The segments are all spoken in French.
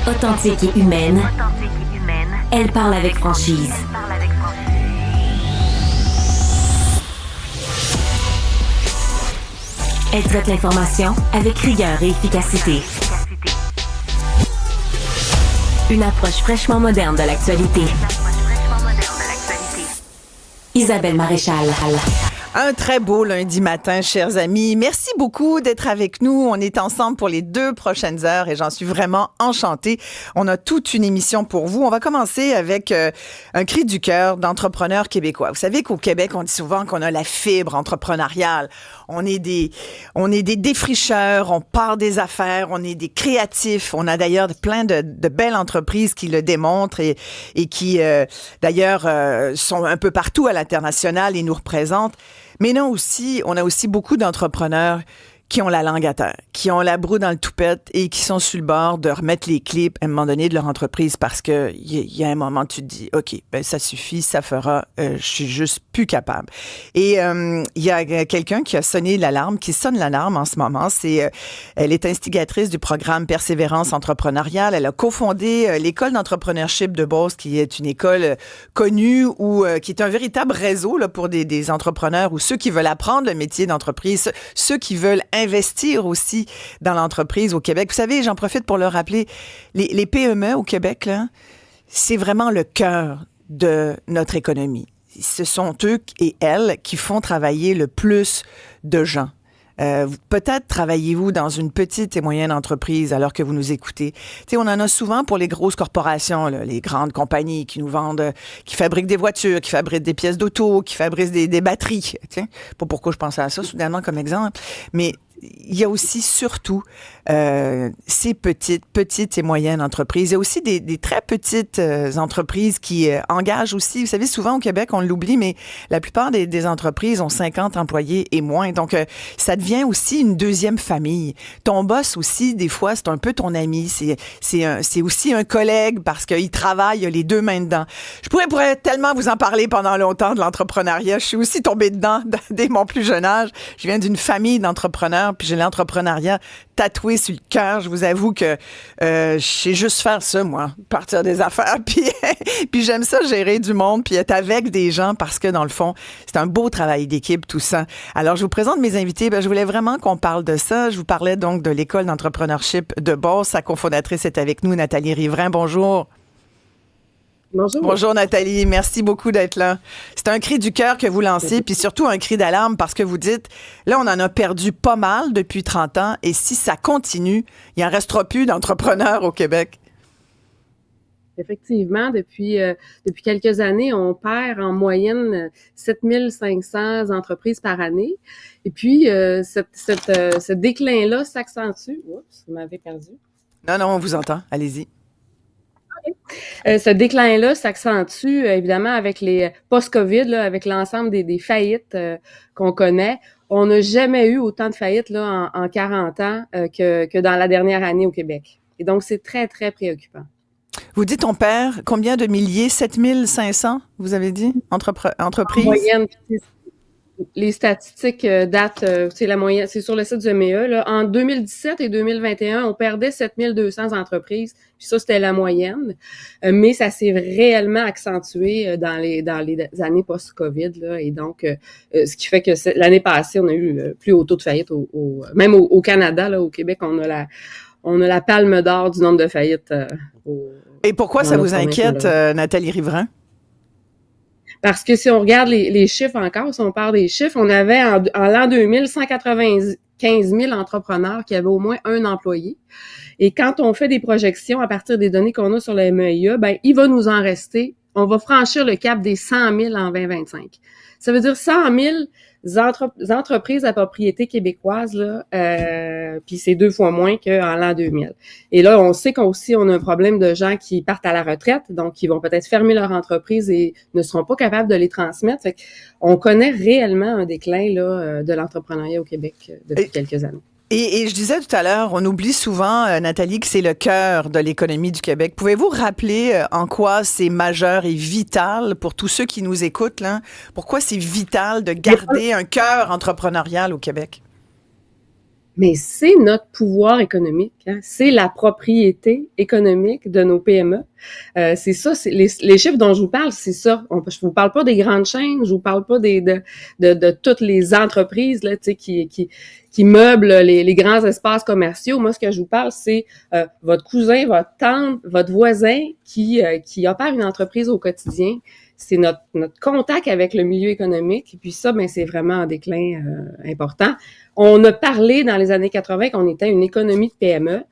Authentique et humaine, elle parle avec franchise. Elle traite l'information avec rigueur et efficacité. Une approche fraîchement moderne de l'actualité. Isabelle Maréchal. Un très beau lundi matin, chers amis. Merci beaucoup d'être avec nous. On est ensemble pour les 2 prochaines heures et j'en suis vraiment enchantée. On a toute une émission pour vous. On va commencer avec un cri du cœur d'entrepreneurs québécois. Vous savez qu'au Québec, on dit souvent qu'on a la fibre entrepreneuriale. On est des défricheurs, on part des affaires, on est des créatifs. On a d'ailleurs plein de belles entreprises qui le démontrent et qui, d'ailleurs, sont un peu partout à l'international et nous représentent. Mais non, on a aussi beaucoup d'entrepreneurs qui ont la langue à terre, qui ont la broue dans le toupette et qui sont sur le bord de remettre les clés à un moment donné de leur entreprise parce que il y a un moment où tu te dis, OK, ben ça suffit, ça fera, je suis juste plus capable. Et il y a quelqu'un qui a sonné l'alarme, qui sonne l'alarme en ce moment. Elle est instigatrice du programme Persévérance entrepreneuriale. Elle a cofondé l'école d'entrepreneurship de Beauce, qui est une école connue ou qui est un véritable réseau là, pour des entrepreneurs ou ceux qui veulent apprendre le métier d'entreprise, ceux qui veulent investir aussi dans l'entreprise au Québec. Vous savez, j'en profite pour le rappeler, les PME au Québec, là, c'est vraiment le cœur de notre économie. Ce sont eux et elles qui font travailler le plus de gens. Peut-être travaillez-vous dans une petite et moyenne entreprise alors que vous nous écoutez. Tu sais, on en a souvent pour les grosses corporations, là, les grandes compagnies qui nous vendent, qui fabriquent des voitures, qui fabriquent des pièces d'auto, qui fabriquent des batteries. Tiens, pas pourquoi je pensais à ça soudainement comme exemple, mais il y a aussi surtout ces petites et moyennes entreprises. Il y a aussi des très petites entreprises qui engagent aussi. Vous savez, souvent au Québec, on l'oublie, mais la plupart des entreprises ont 50 employés et moins. Donc, ça devient aussi une deuxième famille. Ton boss aussi, des fois, c'est un peu ton ami. C'est aussi un collègue parce qu'il travaille, il a les 2 mains dedans. Je pourrais tellement vous en parler pendant longtemps de l'entrepreneuriat. Je suis aussi tombée dedans dès mon plus jeune âge. Je viens d'une famille d'entrepreneurs, puis j'ai l'entrepreneuriat tatoué sur le cœur. Je vous avoue que je sais juste faire ça, moi, partir des affaires, puis j'aime ça, gérer du monde, puis être avec des gens, parce que dans le fond, c'est un beau travail d'équipe, tout ça. Alors, je vous présente mes invités. Je voulais vraiment qu'on parle de ça. Je vous parlais donc de l'école d'entrepreneurship de Beauce. Sa cofondatrice est avec nous, Nathalie Riverain. Bonjour. Bonjour. Bonjour Nathalie, merci beaucoup d'être là. C'est un cri du cœur que vous lancez, puis surtout un cri d'alarme parce que vous dites, là on en a perdu pas mal depuis 30 ans et si ça continue, il n'en restera plus d'entrepreneurs au Québec. Effectivement, depuis quelques années, on perd en moyenne 7500 entreprises par année. Et puis, ce déclin-là s'accentue. Oups, vous m'avez perdu. Non, on vous entend. Allez-y. Ce déclin-là s'accentue évidemment avec les post-COVID, là, avec l'ensemble des faillites qu'on connaît. On n'a jamais eu autant de faillites là, en 40 ans que dans la dernière année au Québec. Et donc, c'est très, très préoccupant. Vous dites on perd combien de milliers? 7500, vous avez dit, entreprises? En moyenne, les statistiques datent, c'est la moyenne, c'est sur le site du MEA. Là. En 2017 et 2021, on perdait 7200 entreprises. Puis ça, c'était la moyenne. Mais ça s'est réellement accentué dans les années post-COVID. Là, et donc, ce qui fait que l'année passée, on a eu plus haut taux de faillite, même au Canada, là, au Québec, on a la palme d'or du nombre de faillites. Et pourquoi ça vous inquiète, Nathalie Riverain? Parce que si on regarde les chiffres encore, si on parle des chiffres, on avait en l'an 2000 195 000 entrepreneurs qui avaient au moins un employé. Et quand on fait des projections à partir des données qu'on a sur le MEIA, ben il va nous en rester, on va franchir le cap des 100 000 en 2025. Ça veut dire 100 000 entreprises à propriété québécoise, là, puis c'est 2 fois moins qu'en l'an 2000. Et là, on sait qu'on a un problème de gens qui partent à la retraite, donc qui vont peut-être fermer leur entreprise et ne seront pas capables de les transmettre. Fait qu'on connaît réellement un déclin là, de l'entrepreneuriat au Québec depuis quelques années. Et je disais tout à l'heure, on oublie souvent, Nathalie, que c'est le cœur de l'économie du Québec. Pouvez-vous rappeler en quoi c'est majeur et vital pour tous ceux qui nous écoutent, là? Pourquoi c'est vital de garder un cœur entrepreneurial au Québec? mais c'est notre pouvoir économique, hein? C'est la propriété économique de nos PME. C'est ça, c'est les chiffres dont je vous parle, c'est ça. Je vous parle pas des grandes chaînes, je vous parle pas de toutes les entreprises là, tu sais, qui meublent les grands espaces commerciaux. Moi, ce que je vous parle, c'est votre cousin, votre tante, votre voisin qui opère une entreprise au quotidien. C'est notre contact avec le milieu économique. Et puis ça, ben c'est vraiment en déclin important. On a parlé dans les années 80 qu'on était une économie de PME,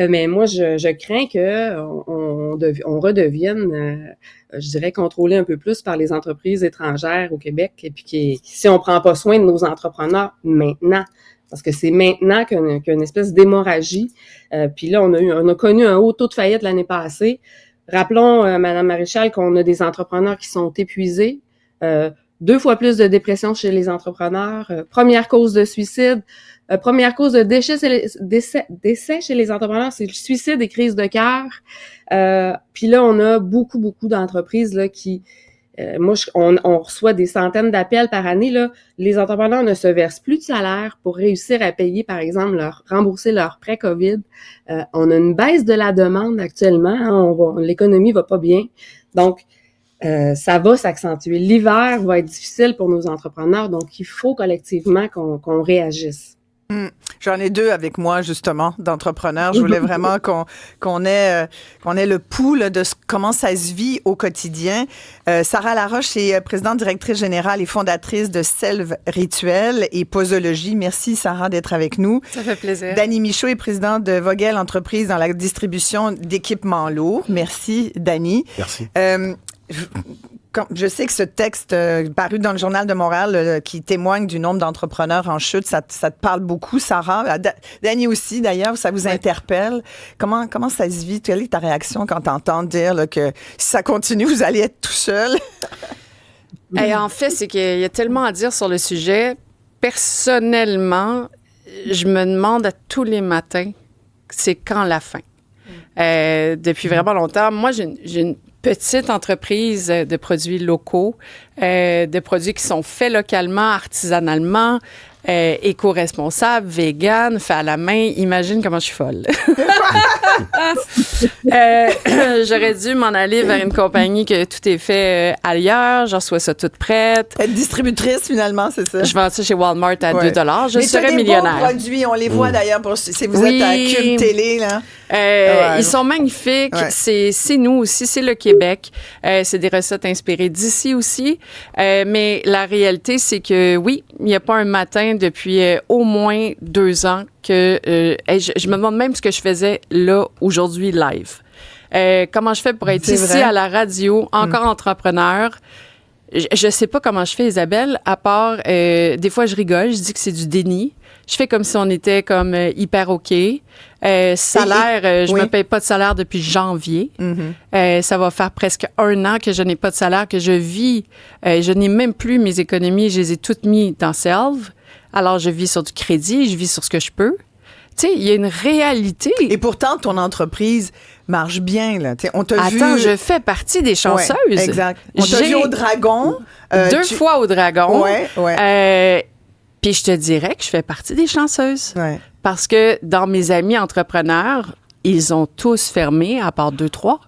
mais moi, je crains que on redevienne, je dirais, contrôlé un peu plus par les entreprises étrangères au Québec. Et puis si on prend pas soin de nos entrepreneurs maintenant, parce que c'est maintenant qu'il y a une espèce d'hémorragie. Puis là, on a connu un haut taux de faillite l'année passée. Rappelons, Madame Maréchal, qu'on a des entrepreneurs qui sont épuisés, 2 fois plus de dépression chez les entrepreneurs, première cause de suicide, première cause de décès chez les entrepreneurs, c'est le suicide et crise de cœur. Puis là, on a beaucoup d'entreprises là qui, on reçoit des centaines d'appels par année. Là, les entrepreneurs ne se versent plus de salaire pour réussir à payer, par exemple, rembourser leur prêt COVID. On a une baisse de la demande actuellement. Hein, l'économie va pas bien. Donc, ça va s'accentuer. L'hiver va être difficile pour nos entrepreneurs. Donc, il faut collectivement qu'on réagisse. J'en ai 2 avec moi, justement, d'entrepreneurs. Je voulais vraiment qu'on ait le pouls là, de comment ça se vit au quotidien. Sarah Laroche est présidente directrice générale et fondatrice de Selve Rituel et Posologie. Merci, Sarah, d'être avec nous. Ça fait plaisir. Dany Michaud est présidente de Vogel Entreprise dans la distribution d'équipements lourds. Merci, Dany. Merci. Je sais que ce texte paru dans le Journal de Montréal qui témoigne du nombre d'entrepreneurs en chute, ça te parle beaucoup, Sarah. Dany aussi, d'ailleurs, ça vous interpelle. Comment ça se vit? Quelle est ta réaction quand tu entends dire là, que si ça continue, vous allez être tout seul? Et en fait, c'est qu'il y a tellement à dire sur le sujet. Personnellement, je me demande à tous les matins, c'est quand la fin? Depuis vraiment longtemps. Moi, j'ai une petite entreprise de produits locaux, de produits qui sont faits localement, artisanalement, éco-responsables, vegan, fait à la main. Imagine comment je suis folle. J'aurais dû m'en aller vers une compagnie que tout est fait ailleurs. Je reçois ça toute prête. Être distributrice, finalement, c'est ça? Je vends ça chez Walmart à 2 $. Je serais des millionnaire. Bons produits, on les voit d'ailleurs si vous êtes à Cube Télé, là. Ils sont magnifiques. Ouais. C'est nous aussi, c'est le Québec. C'est des recettes inspirées d'ici aussi. Mais la réalité, c'est que oui, il n'y a pas un matin depuis au moins 2 ans que je me demande même ce que je faisais là aujourd'hui live. Comment je fais pour être ici à la radio, encore entrepreneur? Je sais pas comment je fais, Isabelle, à part des fois je rigole, je dis que c'est du déni. Je fais comme si on était comme hyper OK. Salaire, je me paye pas de salaire depuis janvier. Ça va faire presque 1 an que je n'ai pas de salaire, que je vis. Je n'ai même plus mes économies, je les ai toutes mises dans Selve. Alors, je vis sur du crédit, je vis sur ce que je peux. Tu sais, il y a une réalité. Et pourtant, ton entreprise marche bien, là. T'sais, on t'a vu... Attends, je fais partie des chanceuses. Ouais, exact. On t'a vu au Dragon. 2 fois au Dragon. Ouais. Puis je te dirais que je fais partie des chanceuses. Ouais. Parce que dans mes amis entrepreneurs, ils ont tous fermé, à part 2-3.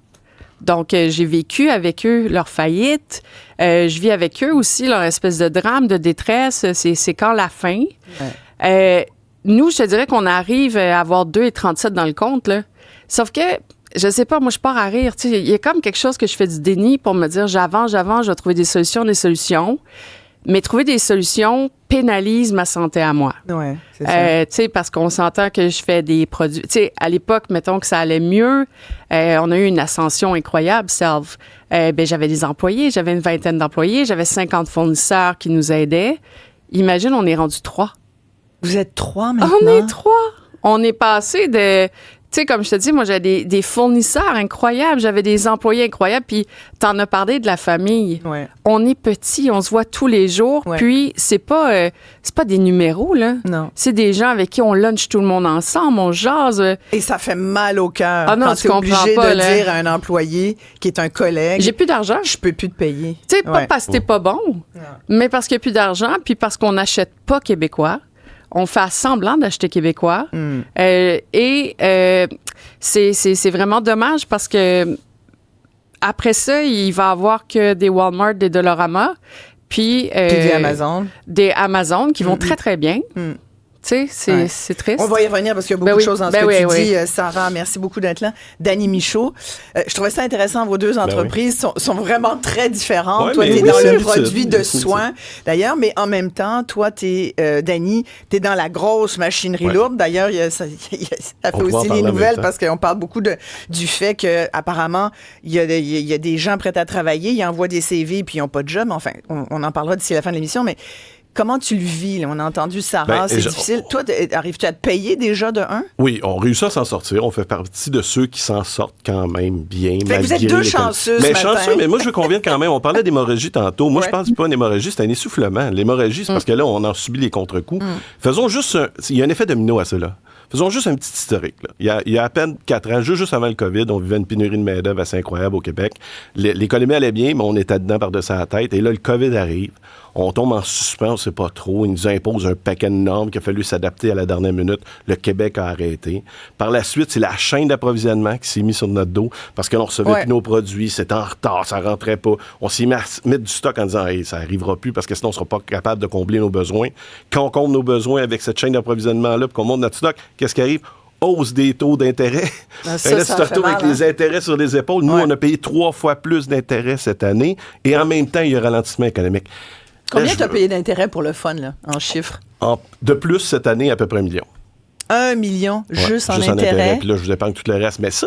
Donc, j'ai vécu avec eux leur faillite. Je vis avec eux aussi leur espèce de drame, de détresse. C'est quand la fin. Ouais. Nous, je te dirais qu'on arrive à avoir 2,37 dans le compte, là. Sauf que, je sais pas, moi, je pars à rire. Tu sais, il y a comme quelque chose que je fais du déni pour me dire, j'avance, je vais trouver des solutions. Mais trouver des solutions pénalise ma santé à moi. Oui, c'est ça. Tu sais, parce qu'on s'entend que je fais des produits... Tu sais, à l'époque, mettons que ça allait mieux, on a eu une ascension incroyable, Selve. J'avais des employés, j'avais une 20aine d'employés, j'avais 50 fournisseurs qui nous aidaient. Imagine, on est rendu 3. Vous êtes 3 maintenant? On est 3. On est passé de... Tu sais, comme je te dis, moi, j'avais des fournisseurs incroyables, j'avais des employés incroyables, puis t'en as parlé de la famille. Ouais. On est petits, on se voit tous les jours, puis c'est pas des numéros, là. Non. C'est des gens avec qui on lunch tout le monde ensemble, on jase. Et ça fait mal au cœur quand tu es obligé pas, de dire à un employé qui est un collègue... J'ai plus d'argent. Je peux plus te payer. Tu sais, pas parce que t'es pas bon, mais parce qu'il n'y a plus d'argent, puis parce qu'on n'achète pas québécois. on fait semblant d'acheter québécois. C'est vraiment dommage parce que après ça, il va y avoir que des Walmart, des Dollarama, puis des Amazon. Des Amazon qui vont très, très bien. Tu sais, c'est triste. On va y revenir parce qu'il y a beaucoup de choses dans ce que tu dis, Sarah. Merci beaucoup d'être là. Dany Michaud, je trouvais ça intéressant. Vos deux entreprises sont vraiment très différentes. Ouais, toi, tu es dans le produit de soins, soins, d'ailleurs, mais en même temps, toi, Dany, tu es dans la grosse machinerie lourde. D'ailleurs, ça fait aussi les nouvelles parce qu'on parle beaucoup du fait qu'apparemment, il y a des gens prêts à travailler, ils envoient des CV puis ils n'ont pas de job. Enfin, on en parlera d'ici la fin de l'émission, mais comment tu le vis? Là? On a entendu Sarah, c'est difficile. Toi, arrives-tu à te payer déjà de un? Oui, on réussit à s'en sortir. On fait partie de ceux qui s'en sortent quand même bien. Fait que vous êtes deux chanceux ce matin. Mais moi, je conviens quand même. On parlait d'hémorragie tantôt. Moi, je pense pas une hémorragie, c'est un essoufflement. L'hémorragie, c'est parce que là, on en subit les contre-coups. Faisons juste... Il y a un effet domino à cela. Faisons juste un petit historique. Là. Il y a à peine 4 ans, juste avant le COVID, on vivait une pénurie de main-d'œuvre assez incroyable au Québec. L'économie allait bien, mais on était dedans par-dessus la tête. Et là, le COVID arrive. On tombe en suspens, on ne sait pas trop. Il nous impose un paquet de normes qu'il a fallu s'adapter à la dernière minute. Le Québec a arrêté. Par la suite, c'est la chaîne d'approvisionnement qui s'est mise sur notre dos parce que l'on recevait plus nos produits, c'était en retard, ça rentrait pas. On s'est mis à mettre du stock en disant hey, ça n'arrivera plus parce que sinon on ne sera pas capable de combler nos besoins. Quand on comble nos besoins avec cette chaîne d'approvisionnement-là puis qu'on monte notre stock, qu'est-ce qui arrive? Hausse des taux d'intérêt. Là, tu te retrouves avec les intérêts sur les épaules. Nous, on a payé 3 fois plus d'intérêts cette année et en même temps, il y a un ralentissement économique. Combien tu as payé d'intérêt pour le fun, là, en chiffres? De plus, cette année, à peu près 1 million. 1 million, juste en intérêt. Puis là, je vous épargne tout le reste. Mais ça,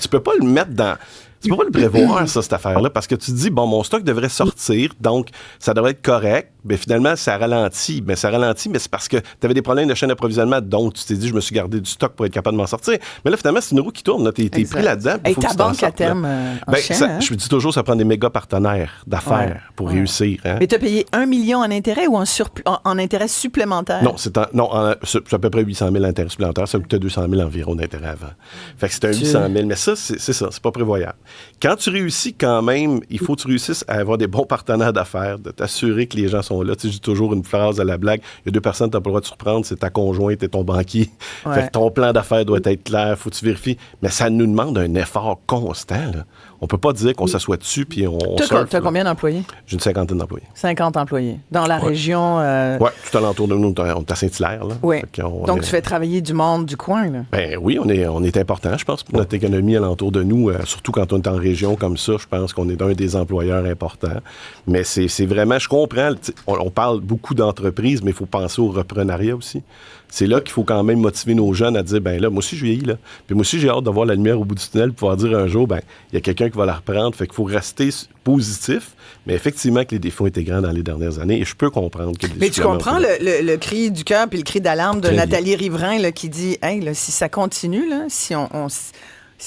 tu peux pas le mettre dans... Tu peux pas le prévoir, ça, cette affaire-là, parce que tu te dis, bon, mon stock devrait sortir, donc ça devrait être correct. Mais finalement, ça ralentit. Mais c'est parce que tu avais des problèmes de chaîne d'approvisionnement, donc tu t'es dit, je me suis gardé du stock pour être capable de m'en sortir. Mais là, finalement, c'est une roue qui tourne. Tu es pris là-dedans. Et ta banque à terme, je me dis toujours, ça prend des méga partenaires d'affaires pour réussir. Hein? Mais tu as payé 1 million en intérêt ou en intérêt supplémentaire? Non, c'est à peu près 800 000 intérêts supplémentaires. Ça coûtait 200 000 environ d'intérêt avant. Fait que c'était un 800 000. Mais ça, c'est pas prévoyable. Quand tu réussis quand même, il faut que tu réussisses à avoir des bons partenaires d'affaires, de t'assurer que les gens sont là. Tu sais, je dis toujours une phrase à la blague, il y a 2 personnes que tu n'as pas le droit de surprendre, c'est ta conjointe et ton banquier. Fait que ton plan d'affaires doit être clair, faut que tu vérifies. Mais ça nous demande un effort constant. Là. On peut pas dire qu'on s'assoit dessus puis on surfe. Tu as combien d'employés? J'ai une 50aine d'employés. 50 employés. Dans la région... Oui, tout alentour de nous, on est à Saint-Hilaire. Oui. Donc, tu fais travailler du monde du coin. Là. Ben oui, on est important, je pense, pour notre économie alentour de nous, surtout quand on est en région comme ça, je pense qu'on est un des employeurs importants. Mais c'est vraiment, je comprends, on parle beaucoup d'entreprises, mais il faut penser au reprenariat aussi. C'est là qu'il faut quand même motiver nos jeunes à dire, ben là, moi aussi, je vieillis, là. Puis moi aussi, j'ai hâte de voir la lumière au bout du tunnel pour pouvoir dire un jour, ben il y a quelqu'un qui va la reprendre. Fait qu'il faut rester positif, mais effectivement que les défauts étaient grands dans les dernières années et je peux comprendre que... Mais tu comprends le cri du cœur puis le cri d'alarme de Nathalie Riverain là, qui dit, hey, là, si ça continue, là, si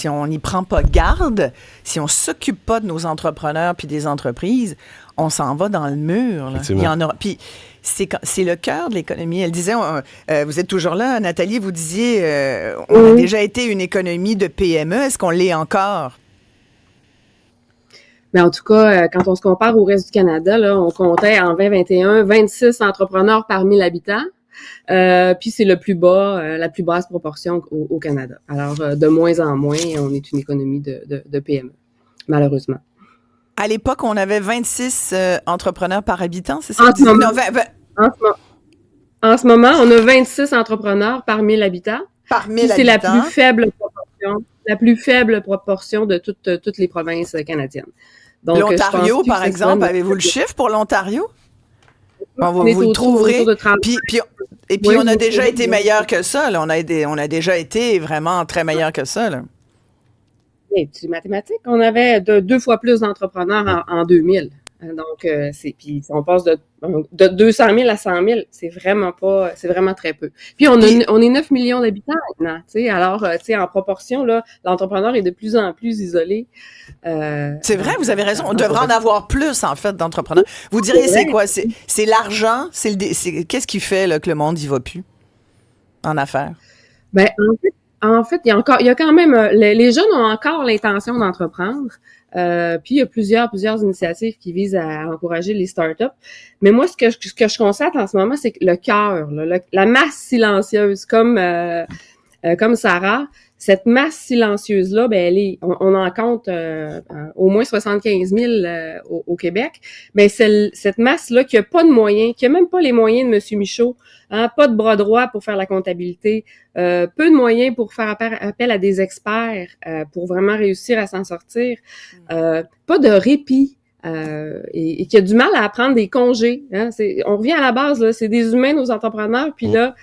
on n'y prend pas garde, si on s'occupe pas de nos entrepreneurs puis des entreprises, on s'en va dans le mur. Là. Il y en aura. Puis c'est le cœur de l'économie. Elle disait, vous êtes toujours là, Nathalie, vous disiez, on a déjà été une économie de PME. Est-ce qu'on l'est encore? Mais en tout cas, quand on se compare au reste du Canada, là, on comptait en 2021 26 entrepreneurs par 1000 habitants. Puis c'est la plus basse proportion au Canada. Alors, de moins en moins, on est une économie de PME, malheureusement. À l'époque, on avait 26 entrepreneurs par habitant, c'est ça? En ce moment, on a 26 entrepreneurs par 1000 habitants. Par 1000 habitants. C'est la plus faible proportion de toutes les provinces canadiennes. Donc, l'Ontario, par exemple, avez-vous le chiffre pour l'Ontario? Vous le trouverez. Puis on a déjà été meilleur que ça. Là. On a déjà été vraiment très meilleur que ça. Là. Et du mathématique, on avait 2 fois plus d'entrepreneurs en 2000. Donc, puis on passe de 200 000 à 100 000, c'est vraiment très peu. Puis on est 9 millions d'habitants maintenant, tu sais. Alors, tu sais, en proportion, là, l'entrepreneur est de plus en plus isolé. C'est vrai, vous avez raison. On devrait en avoir plus, en fait, d'entrepreneurs. Vous diriez, c'est quoi? C'est l'argent? Qu'est-ce qui fait là, que le monde n'y va plus en affaires? Ben, En fait, il y a quand même les jeunes ont encore l'intention d'entreprendre. Puis il y a plusieurs initiatives qui visent à encourager les startups. Mais moi, ce que je constate en ce moment, c'est que le cœur, la masse silencieuse, comme Sarah, cette masse silencieuse-là, ben on en compte au moins 75 000 au Québec. Ben cette masse-là qui a pas de moyens, qui a même pas les moyens de M. Michaud, pas de bras droit pour faire la comptabilité, peu de moyens pour faire appel à des experts pour vraiment réussir à s'en sortir, pas de répit. Et qui a du mal à prendre des congés. Hein. On revient à la base, là, c'est des humains, nos entrepreneurs, puis là,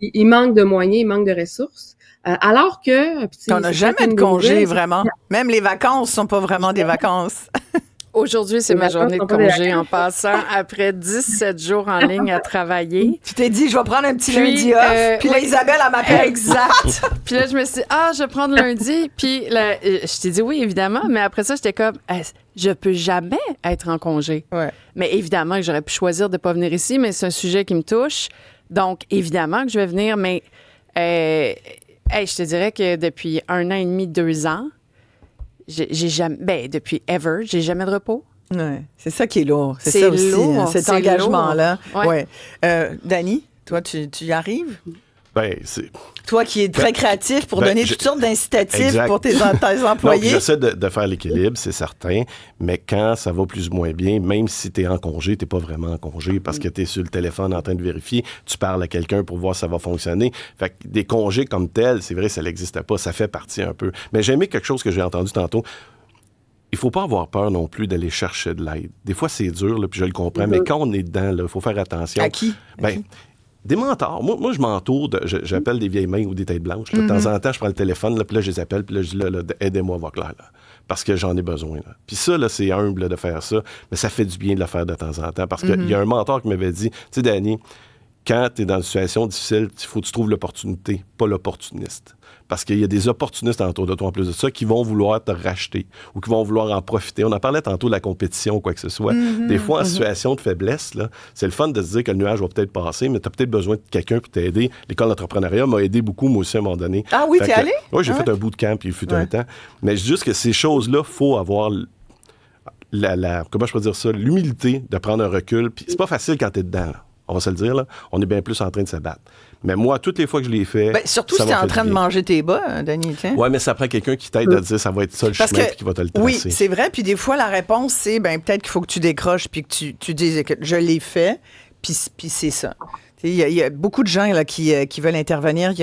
il manque de moyens, il manque de ressources. Alors que... On n'a jamais de congés, vraiment. Même les vacances sont pas vraiment des vacances. Aujourd'hui, c'est ma journée de congé en passant après 17 jours en ligne à travailler. Tu t'es dit, je vais prendre un petit lundi off. Puis là, Isabelle, elle m'appelle. Exact. Puis là, je me suis dit, je vais prendre lundi. Puis là, je t'ai dit oui, évidemment. Mais après ça, j'étais comme, je peux jamais être en congé. Ouais. Mais évidemment que j'aurais pu choisir de pas venir ici, mais c'est un sujet qui me touche. Donc, évidemment que je vais venir. Mais je te dirais que depuis 1 an et demi, 2 ans, j'ai jamais, depuis ever, j'ai jamais de repos. Ouais, c'est ça qui est lourd. C'est ça aussi, lourd, cet engagement-là. Ouais. Dani, toi, tu y arrives? Ben, c'est... Toi qui es très créatif pour donner toutes sortes d'incitatifs pour tes employés. Non, j'essaie de faire l'équilibre, c'est certain, mais quand ça va plus ou moins bien, même si tu es en congé, tu n'es pas vraiment en congé parce que tu es sur le téléphone en train de vérifier, tu parles à quelqu'un pour voir si ça va fonctionner. Fait que des congés comme tels, c'est vrai, ça n'existe pas, ça fait partie un peu. Mais j'ai aimé quelque chose que j'ai entendu tantôt. Il faut pas avoir peur non plus d'aller chercher de l'aide. Des fois, c'est dur, là, puis je le comprends, mais quand on est dedans, il faut faire attention. À qui? Des mentors. Moi, je m'entoure j'appelle des vieilles mains ou des têtes blanches. Là. De temps en temps, je prends le téléphone, là, puis là, je les appelle, puis là, je dis, là, aidez-moi à voir clair, là, parce que j'en ai besoin. Là. Puis ça, là, c'est humble là, de faire ça, mais ça fait du bien de le faire de temps en temps, parce qu'il y a un mentor qui m'avait dit, tu sais, Dani, quand tu es dans une situation difficile, il faut que tu trouves l'opportunité, pas l'opportuniste. Parce qu'il y a des opportunistes autour de toi, en plus de ça, qui vont vouloir te racheter ou qui vont vouloir en profiter. On en parlait tantôt de la compétition ou quoi que ce soit. Des fois, en situation de faiblesse, là, c'est le fun de se dire que le nuage va peut-être passer, mais tu as peut-être besoin de quelqu'un pour t'aider. L'école d'entrepreneuriat m'a aidé beaucoup, moi aussi, à un moment donné. Ah oui, t'es allé? Oui, j'ai fait un bootcamp, puis il fut un temps. Mais je dis juste que ces choses-là, il faut avoir comment je peux dire ça, l'humilité de prendre un recul. Puis c'est pas facile quand tu es dedans, là. On va se le dire, là. On est bien plus en train de se battre. Mais moi, toutes les fois que je l'ai fait... surtout si tu es en train de manger tes bas, Dani. Oui, mais ça prend quelqu'un qui t'aide à dire ça va être ça le chemin puis qui va te le tracer. Oui, c'est vrai. Puis des fois, la réponse, c'est peut-être qu'il faut que tu décroches puis que tu dises que je l'ai fait, puis c'est ça. Il y a beaucoup de gens là, qui veulent intervenir.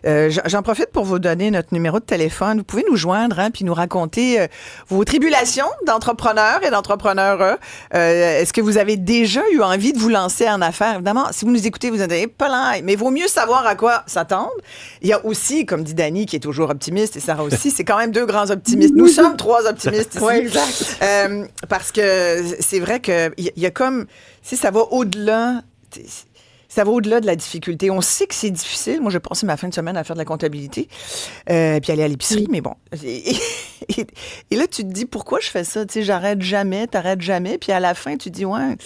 J'en profite pour vous donner notre numéro de téléphone. Vous pouvez nous joindre puis nous raconter vos tribulations d'entrepreneurs et d'entrepreneures. Est-ce que vous avez déjà eu envie de vous lancer en affaires? Évidemment, si vous nous écoutez, vous allez pas là, mais il vaut mieux savoir à quoi s'attendre. Il y a aussi, comme dit Dani, qui est toujours optimiste, et Sarah aussi, c'est quand même 2 grands optimistes. Nous sommes 3 optimistes ici. Oui, exact. Parce que c'est vrai qu'il y a comme... Si ça va au-delà... Ça va au-delà de la difficulté. On sait que c'est difficile. Moi, j'ai passé ma fin de semaine à faire de la comptabilité, puis aller à l'épicerie, mais bon. Et là, tu te dis, pourquoi je fais ça? Tu sais, j'arrête jamais, t'arrêtes jamais. Puis à la fin, tu te dis, ouais,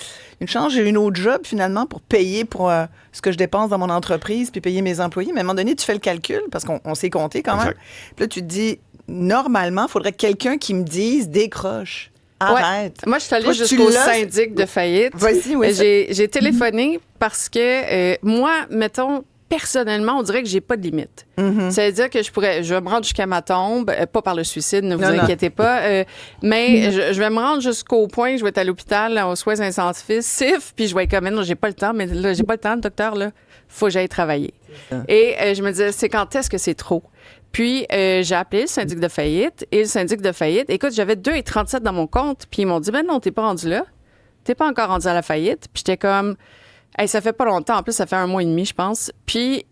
une chance, j'ai une autre job, finalement, pour payer pour ce que je dépense dans mon entreprise, puis payer mes employés. Mais à un moment donné, tu fais le calcul, parce qu'on s'est compté quand même. Puis là, tu te dis, normalement, il faudrait quelqu'un qui me dise, décroche. Arrête. Ouais. Moi, je suis allée jusqu'au syndic de faillite. Vas-y, oui. J'ai téléphoné parce que moi, mettons, personnellement, on dirait que j'ai pas de limite. Ça veut dire que je vais me rendre jusqu'à ma tombe, pas par le suicide, ne vous inquiétez pas, mais je vais me rendre jusqu'au point que je vais être à l'hôpital, aux soins intensifs, puis je vais être comme, non, j'ai pas le temps, mais là, j'ai pas le temps, docteur, là, faut que j'aille travailler. Et je me disais, c'est quand est-ce que c'est trop? Puis, j'ai appelé le syndic de faillite. Et le syndic de faillite, écoute, j'avais 2,37 dans mon compte. Puis, ils m'ont dit, non, t'es pas rendu là. T'es pas encore rendu à la faillite. Puis, j'étais comme, ça fait pas longtemps. En plus, ça fait 1 mois et demi, je pense. Puis,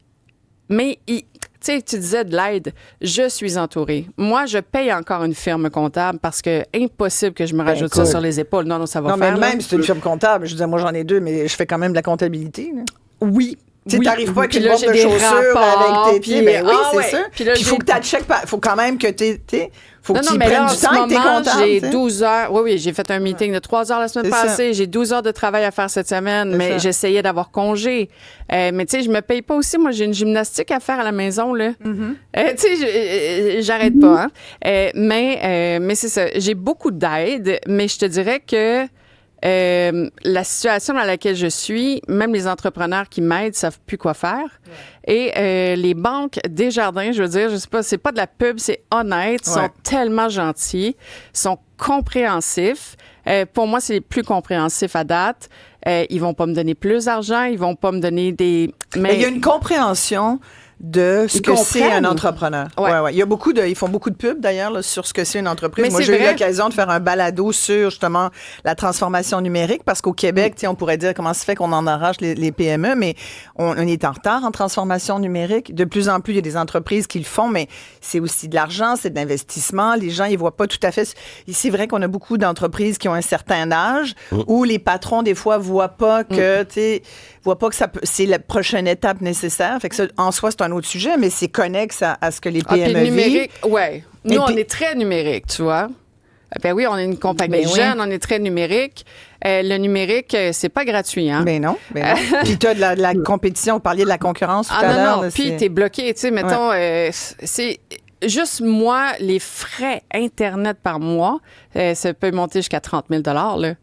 mais, tu sais, tu disais de l'aide. Je suis entourée. Moi, je paye encore une firme comptable parce que impossible que je me rajoute ça sur les épaules. Non, ça va faire. Non, mais même si c'est une firme comptable, je disais, moi, j'en ai 2, mais je fais quand même de la comptabilité. Là. Oui. Tu n'arrives pas avec Puis une là, boîte j'ai de des chaussures rapports, avec tes pieds. puis- Ben oui, ah c'est ouais. ça. Puis là, Il faut que tu checkes. Faut quand même que faut que tu mais là, prennes en du ce temps et que tu es moment, content. j'ai tu sais. 12 heures. Oui, j'ai fait un meeting de 3 heures la semaine C'est passée. J'ai 12 heures de travail à faire cette semaine, C'est mais ça. j'essayais d'avoir congé. Mais tu sais, je me paye pas aussi. Moi, j'ai une gymnastique à faire à la maison, là. Mm-hmm. Tu sais, j'arrête pas, hein. Mais c'est ça. J'ai beaucoup d'aide, mais je te dirais que la situation dans laquelle je suis, même les entrepreneurs qui m'aident savent plus quoi faire. Et les banques Desjardins, je veux dire, je sais pas, c'est pas de la pub, c'est honnête, sont tellement gentils, sont compréhensifs. Pour moi, c'est les plus compréhensifs à date. Ils vont pas me donner plus d'argent, ils vont pas me donner des... Mais il y a une compréhension de ce Ils que c'est un comprennent. entrepreneur. Ouais. Il y a ils font beaucoup de pubs d'ailleurs là, sur ce que c'est une entreprise. Mais Moi, c'est j'ai eu vrai. l'occasion de faire un balado sur justement la transformation numérique parce qu'au Québec, tu sais, on pourrait dire comment se fait qu'on en arrache les PME, mais on est en retard en transformation numérique. De plus en plus, il y a des entreprises qui le font, mais c'est aussi de l'argent, c'est de l'investissement. Les gens, ils voient pas tout à fait. C'est vrai qu'on a beaucoup d'entreprises qui ont un certain âge où les patrons des fois voient pas que, tu sais, voient pas que c'est la prochaine étape nécessaire. Fait que ça, en soi, c'est un autre sujet, mais c'est connexe à ce que les Ah, puis PME le vivent. numérique, ouais. Nous, Et on puis- est très numérique, tu vois. Ben oui, on est une compagnie Ben oui. jeune, on est très numérique. Le numérique, c'est pas gratuit, hein? Ben non. Puis tu as de la compétition, vous parliez de la concurrence tout à l'heure. Non. là, Puis c'est- t'es bloqué, tu sais, mettons, c'est juste moi, les frais Internet par mois, ça peut monter jusqu'à 30 000 là.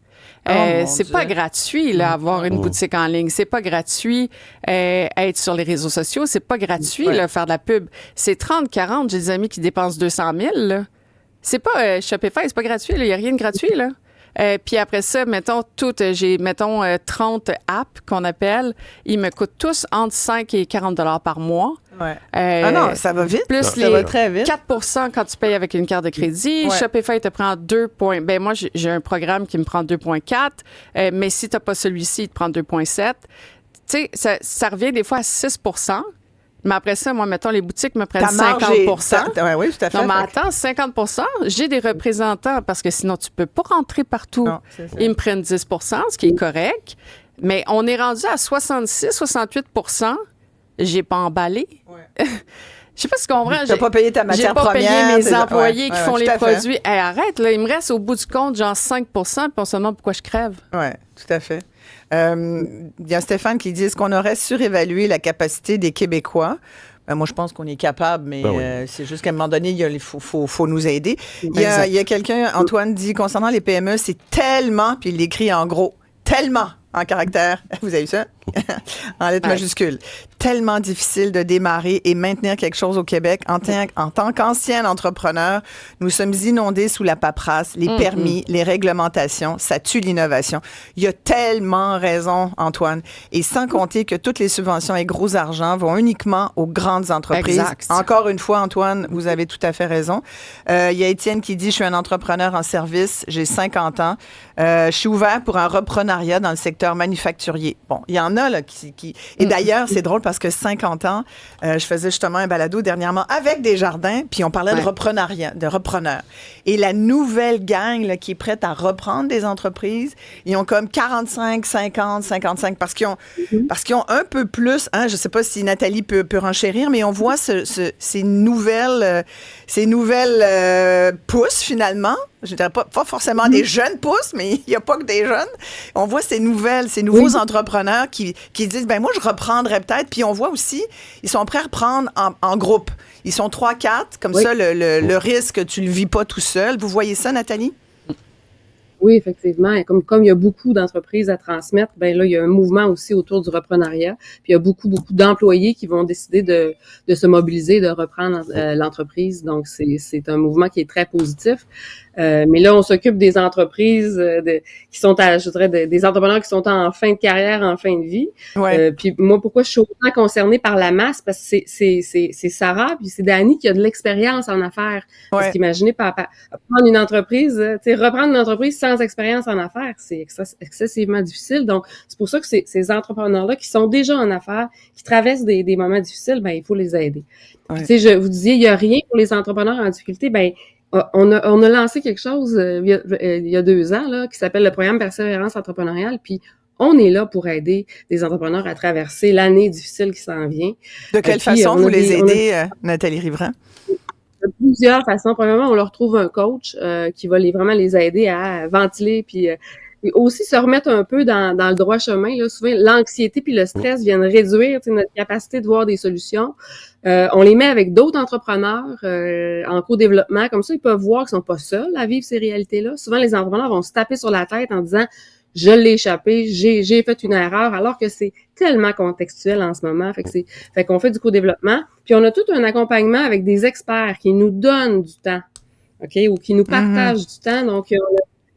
mon C'est Dieu. pas gratuit, là, avoir une boutique en ligne. C'est pas gratuit, être sur les réseaux sociaux. C'est pas gratuit, là, faire de la pub. C'est 30, 40. J'ai des amis qui dépensent 200 000, là. C'est pas Shopify, c'est pas gratuit, là. Il y a rien de gratuit, là. Puis après ça, mettons, j'ai 30 apps qu'on appelle. Ils me coûtent tous entre 5 et 40 par mois. Ouais. Ah non, ça va vite. Plus Ça va très vite. 4 quand tu payes avec une carte de crédit. Ouais. Shopify te prend 2 points. Ben moi, j'ai un programme qui me prend 2,4. Mais si tu n'as pas celui-ci, il te prend 2,7. Tu sais, ça revient des fois à 6 Mais après ça, moi, mettons, les boutiques me prennent Ta marge 50 oui, tout à fait. Non, mais attends, 50 j'ai des représentants parce que sinon, tu peux pas rentrer partout. Non, c'est ça. Ils me prennent 10 ce qui est correct. Mais on est rendu à 66-68 j'ai pas emballé. Je sais pas si tu comprends. T'as pas payé ta matière J'ai pas première. payé mes c'est- employés ouais, qui ouais, font tout les à fait. produits. Hey, arrête, là, il me reste au bout du compte genre 5 puis on se demande pourquoi je crève. Oui, tout à fait. Il y a Stéphane qui dit, est-ce qu'on aurait surévalué la capacité des Québécois? Moi, je pense qu'on est capable, mais Ben oui. c'est juste qu'à un moment donné, il faut nous aider. Il y a quelqu'un, Antoine dit, concernant les PME, c'est tellement, puis il l'écrit en gros, tellement en caractère, vous avez vu ça? En lettres Ouais. majuscules. Tellement difficile de démarrer et maintenir quelque chose au Québec. En tant qu'ancien entrepreneur, nous sommes inondés sous la paperasse, les permis, les réglementations. Ça tue l'innovation. Il y a tellement raison, Antoine. Et sans compter que toutes les subventions et gros argent vont uniquement aux grandes entreprises. Exact. Encore une fois, Antoine, vous avez tout à fait raison. Il y a Étienne qui dit, je suis un entrepreneur en service, j'ai 50 ans. Je suis ouvert pour un reprenariat dans le secteur manufacturier. Bon, il y en a là qui... Et d'ailleurs, c'est drôle parce que 50 ans, je faisais justement un balado dernièrement avec Desjardins, puis on parlait de reprenariat, de repreneurs. Et la nouvelle gang là, qui est prête à reprendre des entreprises, ils ont comme 45, 50, 55 parce qu'ils ont un peu plus, hein, je sais pas si Nathalie peut renchérir, mais on voit ces nouvelles pousses finalement. Je dirais pas forcément des jeunes pousses, mais il n'y a pas que des jeunes. On voit ces nouveaux entrepreneurs qui disent, ben moi, je reprendrais peut-être. Puis on voit aussi, ils sont prêts à reprendre en groupe. Ils sont 3-4, comme ça, le risque, tu le vis pas tout seul. Vous voyez ça, Nathalie? Oui, effectivement. Et comme il y a beaucoup d'entreprises à transmettre, ben là, il y a un mouvement aussi autour du reprenariat. Puis il y a beaucoup d'employés qui vont décider de se mobiliser, de reprendre l'entreprise. Donc, c'est un mouvement qui est très positif. Mais là, on s'occupe des entreprises qui sont des entrepreneurs qui sont en fin de carrière, en fin de vie. Ouais. Puis moi, pourquoi je suis autant concernée par la masse? Parce que c'est Sarah puis c'est Dani qui a de l'expérience en affaires. Parce qu'imaginez, prendre une entreprise, reprendre une entreprise sans expérience en affaires, c'est excessivement difficile. Donc, c'est pour ça que ces entrepreneurs-là qui sont déjà en affaires, qui traversent des moments difficiles, ben il faut les aider. Ouais. Tu sais, vous disiez, il y a rien pour les entrepreneurs en difficulté, ben on a lancé quelque chose il y a 2 ans là qui s'appelle le programme Persévérance entrepreneuriale, puis on est là pour aider des entrepreneurs à traverser l'année difficile qui s'en vient. De quelle façon vous les aidez, Nathalie Riverain? De plusieurs façons. Premièrement, on leur trouve un coach qui va vraiment les aider à ventiler, puis et aussi se remettre un peu dans le droit chemin. Là. Souvent, l'anxiété puis le stress viennent réduire notre capacité de voir des solutions. On les met avec d'autres entrepreneurs en co-développement. Comme ça, ils peuvent voir qu'ils sont pas seuls à vivre ces réalités-là. Souvent, les entrepreneurs vont se taper sur la tête en disant « Je l'ai échappé, j'ai fait une erreur », alors que c'est tellement contextuel en ce moment. Fait qu'on fait du co-développement. Puis on a tout un accompagnement avec des experts qui nous donnent du temps, OK, ou qui nous partagent du temps. Donc,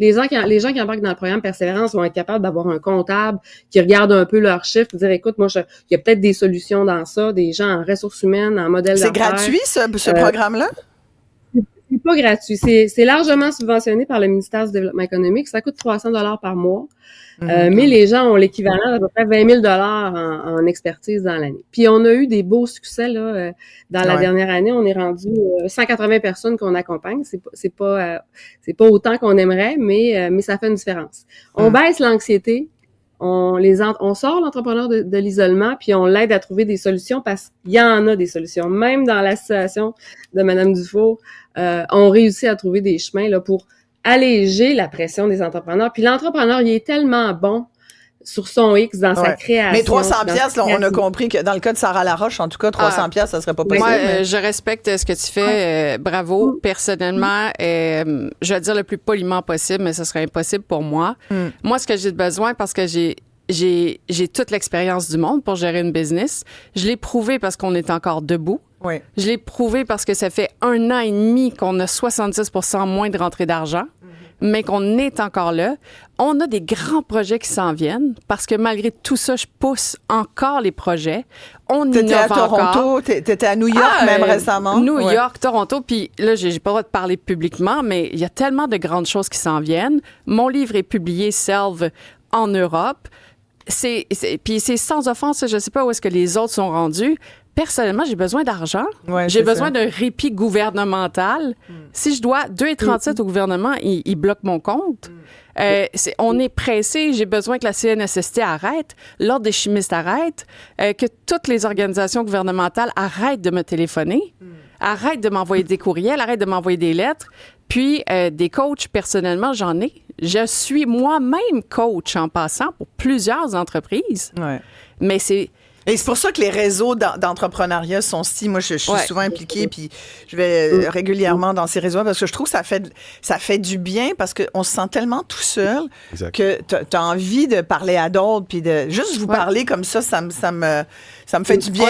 les gens qui embarquent dans le programme Persévérance vont être capables d'avoir un comptable qui regarde un peu leurs chiffres et dire, écoute, moi, il y a peut-être des solutions dans ça, des gens en ressources humaines, en modèle d'affaires. C'est gratuit, ce programme-là? C'est pas gratuit. C'est largement subventionné par le ministère du Développement économique. Ça coûte 300 $ par mois. Mais les gens ont l'équivalent d'à peu près 20 000 $ en expertise dans l'année. Puis on a eu des beaux succès là dans la dernière année. On est rendu 180 personnes qu'on accompagne. C'est pas autant qu'on aimerait, mais ça fait une différence. On baisse l'anxiété. On sort l'entrepreneur de l'isolement, puis on l'aide à trouver des solutions parce qu'il y en a des solutions. Même dans la situation de Mme Dufour, on réussit à trouver des chemins là pour alléger la pression des entrepreneurs. Puis l'entrepreneur, il est tellement bon sur son X dans sa création. Mais 300 pièces, on a compris que dans le cas de Sarah Laroche, en tout cas, 300 pièces, ça serait pas possible. Moi, je respecte ce que tu fais. Bravo. Personnellement, je vais dire le plus poliment possible, mais ce serait impossible pour moi. Moi, ce que j'ai besoin, parce que j'ai toute l'expérience du monde pour gérer une business. Je l'ai prouvé parce qu'on est encore debout. Oui. Je l'ai prouvé parce que ça fait 1 an et demi qu'on a 70 % moins de rentrée d'argent, mais qu'on est encore là. On a des grands projets qui s'en viennent parce que malgré tout ça, je pousse encore les projets. On innove encore. T'étais à Toronto, t'étais à New York même récemment. New York, Toronto, puis là, j'ai pas le droit de parler publiquement, mais il y a tellement de grandes choses qui s'en viennent. Mon livre est publié, Selve, en Europe. Puis c'est sans offense, je sais pas où est-ce que les autres sont rendus. Personnellement, j'ai besoin d'argent. Ouais, j'ai besoin d'un répit gouvernemental. Si je dois 2,37 au gouvernement, il bloque mon compte. On est pressé. J'ai besoin que la CNSST arrête, l'Ordre des chimistes arrête, que toutes les organisations gouvernementales arrêtent de me téléphoner, arrêtent de m'envoyer des courriels, arrêtent de m'envoyer des lettres. Puis, des coachs, personnellement, j'en ai. Je suis moi-même coach en passant pour plusieurs entreprises. Ouais. Mais Et c'est pour ça que les réseaux d'entrepreneuriat sont si... Moi, je suis souvent impliquée, puis je vais régulièrement dans ces réseaux parce que je trouve que ça fait du bien parce qu'on se sent tellement tout seul que tu as envie de parler à d'autres, puis de juste vous parler comme ça me fait du bien.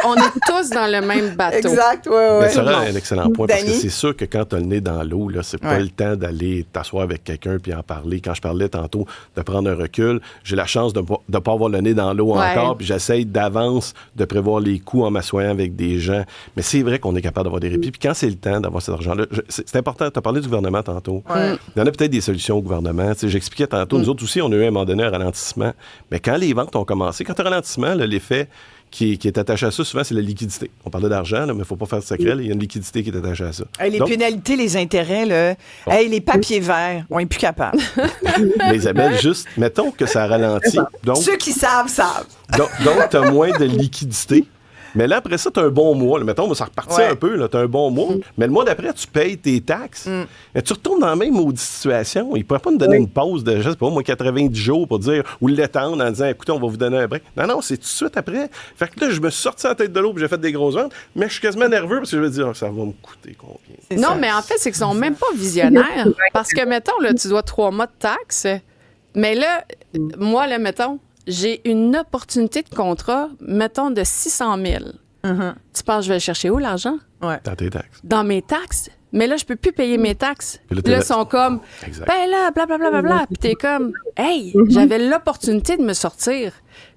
On est tous dans le même bateau. Exact, oui. Mais ça rend un excellent point parce que c'est sûr que quand tu as le nez dans l'eau, là, c'est pas le temps d'aller t'asseoir avec quelqu'un puis en parler. Quand je parlais tantôt de prendre un recul, j'ai la chance de ne pas avoir le nez dans l'eau encore, puis j'essaye d'avance de prévoir les coûts en m'assoyant avec des gens. Mais c'est vrai qu'on est capable d'avoir des répits. Puis quand c'est le temps d'avoir cet argent-là, c'est important. Tu as parlé du gouvernement tantôt. Il y en a peut-être des solutions au gouvernement. T'sais, j'expliquais tantôt, nous autres aussi, on a eu à un moment donné un ralentissement. Mais quand les ventes ont commencé, quand tu as un ralentissement, là, l'effet qui est attaché à ça, souvent, c'est la liquidité. On parlait d'argent, là, mais il ne faut pas faire de secret. Il y a une liquidité qui est attachée à ça. Les pénalités, les intérêts, là, les papiers verts, on n'est plus capable. Mais Isabelle, juste, mettons que ça ralentit. Donc, ceux qui savent. Donc tu as moins de liquidité. Mais là, après ça, tu as un bon mois. Là, mettons, ça repartit un peu. Tu as un bon mois. Mais le mois d'après, tu payes tes taxes. Mais tu retournes dans la même maudite situation. Ils ne pourraient pas nous donner une pause de, je sais pas, moi, 90 jours pour dire, ou l'étendre en disant, écoutez, on va vous donner un break. Non, c'est tout de suite après. Fait que là, je me suis sorti la tête de l'eau et j'ai fait des grosses ventes. Mais je suis quasiment nerveux parce que je vais dire, ça va me coûter combien? Non, mais en fait, c'est qu'ils sont même pas visionnaires. Parce que, mettons, là, tu dois 3 mois de taxes. Mais là, moi, là, mettons, j'ai une opportunité de contrat, mettons, de 600 000. Tu penses que je vais le chercher où, l'argent? Dans tes taxes. Dans mes taxes. Mais là, je peux plus payer mes taxes. Puis là, ils sont comme, ben là, blablabla. Puis t'es comme, hey, j'avais l'opportunité de me sortir.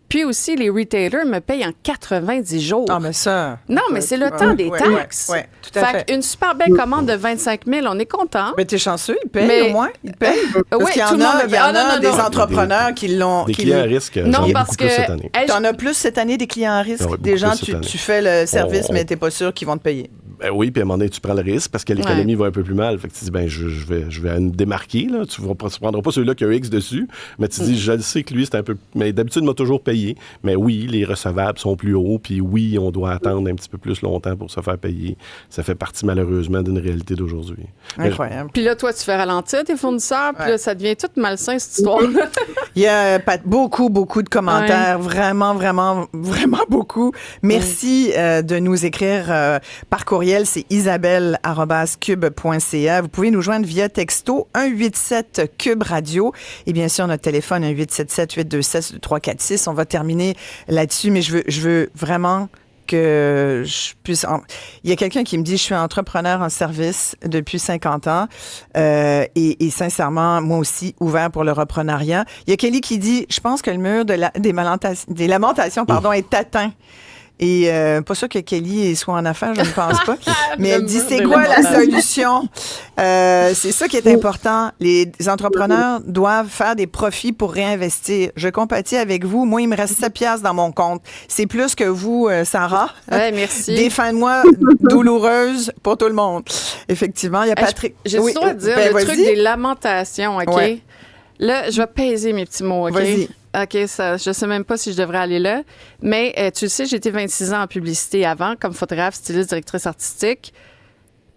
Puis aussi, les retailers me payent en 90 jours. Ah, mais ça... Non, mais c'est le temps des taxes. Oui, tout à fait. Une super belle commande de 25 000, on est content. Mais t'es chanceux, ils payent au moins. Ils payent. Parce qu'il y en a des entrepreneurs qui l'ont... Des clients à risque, non, parce que cette année. T'en as plus cette année des clients à risque. Des gens, tu fais le service, mais t'es pas sûr qu'ils vont te payer. Ben oui, puis à un moment donné, tu prends le risque parce que l'économie va un peu plus mal. Fait que tu dis, ben, je vais me démarquer, là. Tu ne prendras pas celui-là qui a un X dessus, mais tu dis, je le sais que lui, c'est un peu. Mais d'habitude, il m'a toujours payé. Mais oui, les recevables sont plus hauts, puis oui, on doit attendre un petit peu plus longtemps pour se faire payer. Ça fait partie, malheureusement, d'une réalité d'aujourd'hui. Incroyable. Puis là, toi, tu fais ralentir tes fournisseurs, puis là, ça devient tout malsain, cette histoire-là. Il y a beaucoup de commentaires, vraiment beaucoup. Merci de nous écrire par courriel, c'est isabelle@cube.ca. Vous pouvez nous joindre via texto 187 Cube Radio et bien sûr notre téléphone 1-877-826-2346. On va terminer là-dessus, mais je veux vraiment que je puisse... Il y a quelqu'un qui me dit, je suis entrepreneur en service depuis 50 ans et sincèrement, moi aussi, ouvert pour le reprenariat. Il y a Kelly qui dit, je pense que le mur des lamentations est atteint. Et pas sûr que Kelly soit en affaires, je ne pense pas. Mais elle dit, c'est quoi la solution? C'est ça qui est important. Les entrepreneurs doivent faire des profits pour réinvestir. Je compatis avec vous. Moi, il me reste 7 piastres dans mon compte. C'est plus que vous, Sarah. Ouais, merci. Des fins de mois douloureuses pour tout le monde. Effectivement, il y a Patrick. J'ai le droit de dire le truc des lamentations, OK? Ouais. Là, je vais peser mes petits mots, OK? Vas-y. OK, ça, je sais même pas si je devrais aller là. Mais tu le sais, j'ai été 26 ans en publicité avant, comme photographe, styliste, directrice artistique.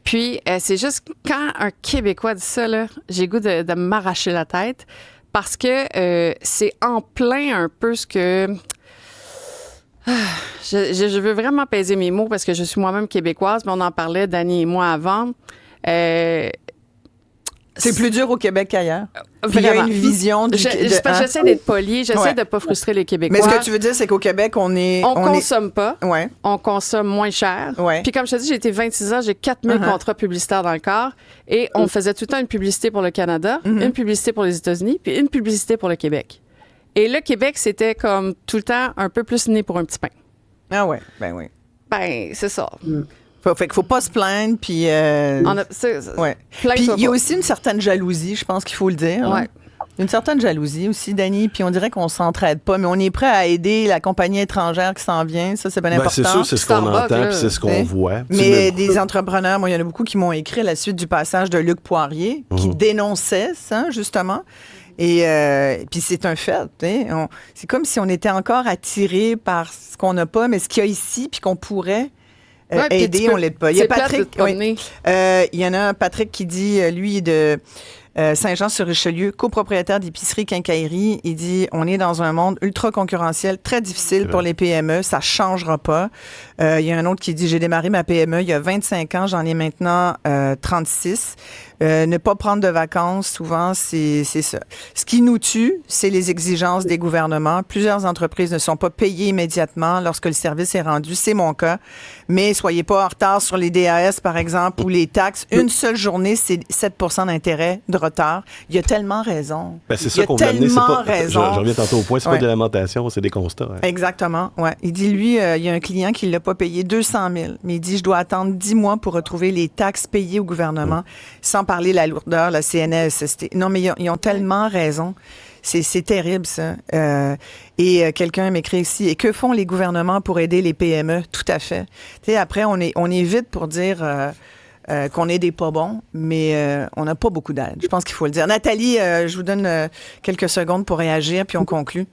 Puis, c'est juste quand un Québécois dit ça, là, j'ai le goût de m'arracher la tête parce que c'est en plein un peu ce que... Je veux vraiment peser mes mots parce que je suis moi-même québécoise, mais on en parlait, Dani et moi, avant. C'est plus dur au Québec qu'ailleurs. Puis il y a une vision j'essaie d'être polie, j'essaie de ne pas frustrer les Québécois. Mais ce que tu veux dire, c'est qu'au Québec, on consomme pas. Ouais. On consomme moins cher. Ouais. Puis comme je te dis, j'ai été 26 ans, j'ai 4000 contrats publicitaires dans le corps. Et on faisait tout le temps une publicité pour le Canada, une publicité pour les États-Unis, puis une publicité pour le Québec. Et le Québec, c'était comme tout le temps un peu plus né pour un petit pain. Ah ouais, ben oui. Ben, c'est ça. Fait qu'il faut pas se plaindre, puis... ouais. Puis il y a aussi une certaine jalousie, je pense qu'il faut le dire. Ouais. Hein? Une certaine jalousie aussi, Dani, puis on dirait qu'on s'entraide pas, mais on est prêt à aider la compagnie étrangère qui s'en vient, ça c'est bien important. C'est sûr, c'est ce qu'on entend, puis c'est ce qu'on voit. Mais des entrepreneurs, moi il y en a beaucoup qui m'ont écrit à la suite du passage de Luc Poirier, qui dénonçait ça, justement. Et puis c'est un fait. C'est comme si on était encore attiré par ce qu'on n'a pas, mais ce qu'il y a ici, puis qu'on pourrait... aider, on l'aide pas. Il y a Patrick. Il y en a un, Patrick, qui dit, lui, de Saint-Jean-sur-Richelieu, copropriétaire d'épicerie Quincaillerie. Il dit, on est dans un monde ultra concurrentiel, très difficile pour les PME. Ça changera pas. Il y a un autre qui dit, j'ai démarré ma PME il y a 25 ans, j'en ai maintenant 36. Ne pas prendre de vacances, souvent, c'est ça. Ce qui nous tue, c'est les exigences des gouvernements. Plusieurs entreprises ne sont pas payées immédiatement lorsque le service est rendu. C'est mon cas. Mais soyez pas en retard sur les DAS, par exemple, ou les taxes. Une seule journée, c'est 7 % d'intérêt de retard. Il y a tellement raison. Ben, c'est ça qu'on veut amener. Je reviens tantôt au point. C'est pas de la lamentation, c'est des constats. Hein. Exactement, ouais. Il dit, lui, il y a un client qui l'a pas payé 200 000. Mais il dit, je dois attendre 10 mois pour retrouver les taxes payées au gouvernement, sans parler de la lourdeur, la CNSST. Non, mais ils ont tellement raison. C'est terrible, ça. Et quelqu'un m'écrit ici, et que font les gouvernements pour aider les PME? Tout à fait. Tu sais, après, on est vite pour dire qu'on est des pas bons, mais on n'a pas beaucoup d'aide. Je pense qu'il faut le dire. Nathalie, je vous donne quelques secondes pour réagir, puis on conclut.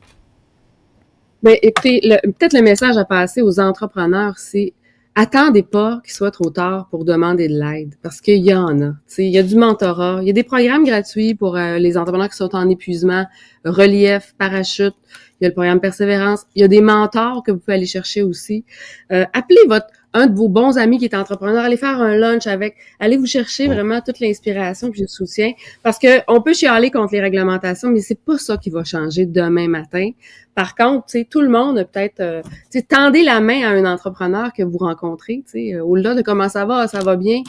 Bien, écoutez, peut-être le message à passer aux entrepreneurs, c'est attendez pas qu'il soit trop tard pour demander de l'aide, parce qu'il y en a. Il y a du mentorat, il y a des programmes gratuits pour les entrepreneurs qui sont en épuisement, relief, parachute, il y a le programme Persévérance, il y a des mentors que vous pouvez aller chercher aussi. Appelez un de vos bons amis qui est entrepreneur, allez faire un lunch avec, allez vous chercher vraiment toute l'inspiration puis le soutien, parce que on peut chialer contre les réglementations, mais c'est pas ça qui va changer demain matin. Par contre, tout le monde a peut-être, tendez la main à un entrepreneur que vous rencontrez, au-delà de comment ça va bien.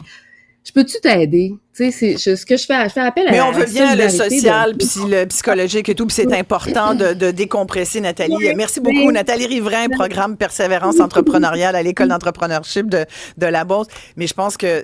Je peux-tu t'aider? Tu sais, ce que je fais appel à Mais on veut la bien le solidarité social, puis le psychologique et tout, puis c'est important de décompresser, Nathalie. Oui, Merci beaucoup, Nathalie Riverain, programme Persévérance entrepreneuriale à l'École d'entrepreneurship de la Beauce. Mais je pense que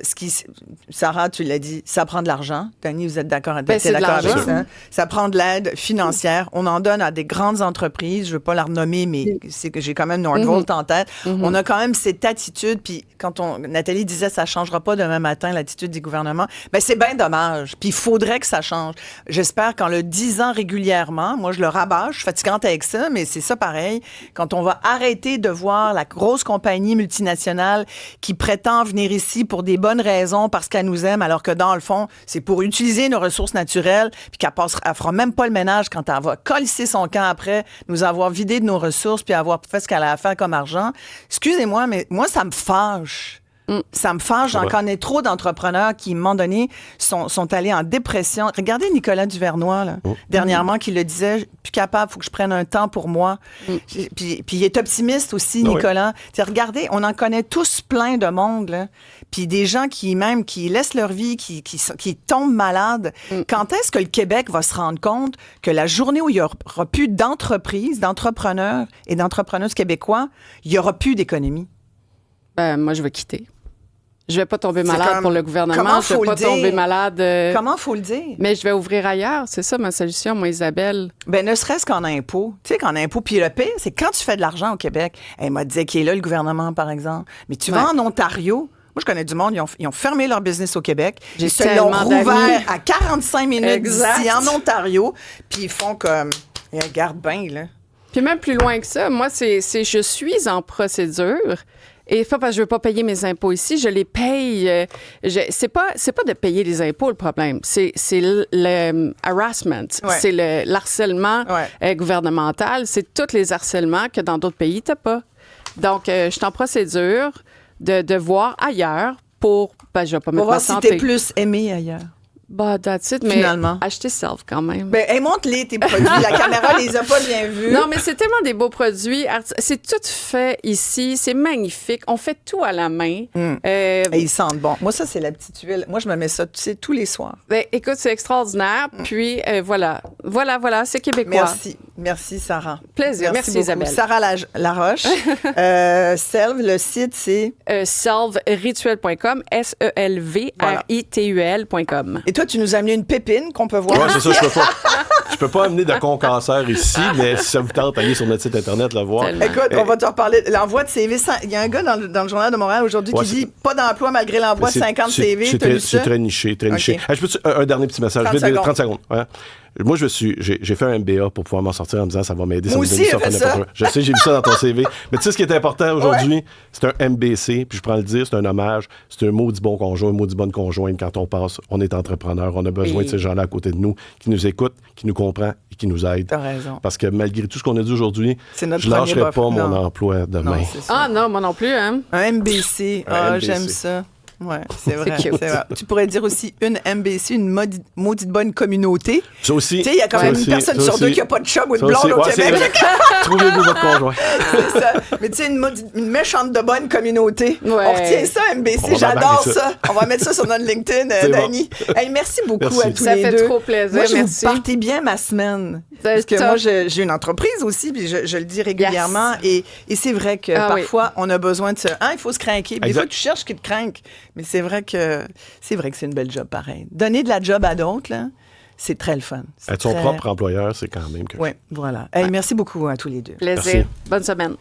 Sarah, tu l'as dit, ça prend de l'argent. Dani, vous êtes d'accord, Ben, c'est de avec l'argent. ça? Ça prend de l'aide financière. On en donne à des grandes entreprises. Je veux pas la renommer, mais c'est que j'ai quand même Nordvolt en tête. On a quand même cette attitude, puis quand Nathalie disait ça changera pas demain matin, l'attitude du gouvernement, ben c'est bien dommage. Puis il faudrait que ça change. J'espère qu'en le disant régulièrement, moi je le rabâche, je suis fatigante avec ça, mais c'est ça pareil. Quand on va arrêter de voir la grosse compagnie multinationale qui prétend venir ici pour des bonnes raisons parce qu'elle nous aime, alors que dans le fond, c'est pour utiliser nos ressources naturelles, puis elle fera même pas le ménage quand elle va colisser son camp après, nous avoir vidé de nos ressources, puis avoir fait ce qu'elle a à faire comme argent. Excusez-moi, mais moi, ça me fâche. Ça me fâche. J'en connais trop d'entrepreneurs qui, à un moment donné, sont allés en dépression. Regardez Nicolas Duvernois, là, dernièrement, qui le disait, plus capable, il faut que je prenne un temps pour moi. Puis il est optimiste aussi, Nicolas. Regardez, on en connaît tous plein de monde, là. Puis des gens qui laissent leur vie, qui tombent malades. Quand est-ce que le Québec va se rendre compte que la journée où il n'y aura plus d'entreprises, d'entrepreneurs et d'entrepreneuses québécois, il n'y aura plus d'économie? Ben, moi, je vais quitter. Je vais pas tomber malade pour le gouvernement. Je vais pas tomber malade. Comment faut le dire? Mais je vais ouvrir ailleurs. C'est ça ma solution, moi, Isabelle. Ben, ne serait-ce qu'en impôts. Tu sais, qu'en impôts. Puis le pire, c'est quand tu fais de l'argent au Québec. Elle m'a dit qu'il est là, le gouvernement, par exemple. Mais tu vas en Ontario. Moi, je connais du monde, ils ont fermé leur business au Québec. Ils se l'ont rouvert à 45 minutes d'ici en Ontario. Puis ils font comme... Regarde bien, là. Puis même plus loin que ça, moi, c'est je suis en procédure. Et pas parce que je veux pas payer mes impôts ici, je les paye. C'est pas de payer les impôts le problème, c'est le harassment, c'est l'harcèlement gouvernemental, c'est tous les harcèlements que dans d'autres pays t'as pas. Donc je suis en procédure de voir ailleurs pour je vais pas mettre ma santé. Pour voir si t'es plus aimé ailleurs. Bah, that's it, mais finalement. Achetez Self quand même. Ben, montre-les tes produits. La caméra les a pas bien vus. Non, mais c'est tellement des beaux produits. C'est tout fait ici. C'est magnifique. On fait tout à la main. Et ils sentent bon. Moi, ça, c'est la petite huile. Moi, je me mets ça, tu sais, tous les soirs. Ben, écoute, c'est extraordinaire. Puis, voilà, c'est québécois. Merci, Sarah. Plaisir. Merci Isabelle. Sarah Laroche. Selv, le site, c'est? Selvrituel.com. SELVRITUL.com. Et toi, tu nous as amené une pépine qu'on peut voir. Oui, c'est ça, je peux pas amener de con-cancer ici, mais si ça vous tente, allez sur notre site Internet, le voir. Tellement. Écoute, on va te reparler. L'envoi de CV, il y a un gars dans le Journal de Montréal aujourd'hui qui dit pas d'emploi malgré l'envoi de 50 CV. C'est très niché, très niché. Okay. Je peux un dernier petit message. 30 secondes. Ouais. Moi, j'ai fait un MBA pour pouvoir m'en sortir en me disant ça va m'aider. Moi aussi, j'ai fait ça. Je sais, j'ai vu ça dans ton CV. Mais tu sais, ce qui est important aujourd'hui, c'est un MBC, puis je prends le dire, c'est un hommage, c'est un maudit bon conjoint, un maudit bonne conjointe quand on passe. On est entrepreneur, on a besoin de ces gens-là à côté de nous, qui nous écoutent, qui nous comprennent et qui nous aident. T'as raison. Parce que malgré tout ce qu'on a dit aujourd'hui, je ne lâcherai pas mon emploi demain. Non, moi non plus, hein? Un MBC. J'aime ça. Oui, c'est vrai. Tu pourrais dire aussi une MBC, une maudite bonne communauté. Ça aussi. Tu sais, il y a quand même une personne sur deux qui n'a pas de chum ou de blonde au Québec. Trouvez-vous votre conjoint. C'est ça. Mais tu sais, une méchante de bonne communauté. Ouais. On retient ça, MBC. J'adore ça. On va mettre ça sur notre LinkedIn, Dani. Bon. Hey, merci beaucoup à tous les deux. Ça fait trop plaisir. Moi, merci. Vous partez bien ma semaine. Parce que moi, j'ai une entreprise aussi, puis je le dis régulièrement. Et c'est vrai que parfois, on a besoin de ça. Il faut se craquer. Des fois, tu cherches qui te craque. Mais c'est vrai que c'est une belle job pareil. Donner de la job à d'autres, là, c'est très le fun. Être son propre employeur, c'est quand même quelque chose. Oui, voilà. Hey, merci beaucoup à tous les deux. Plaisir. Merci. Bonne semaine.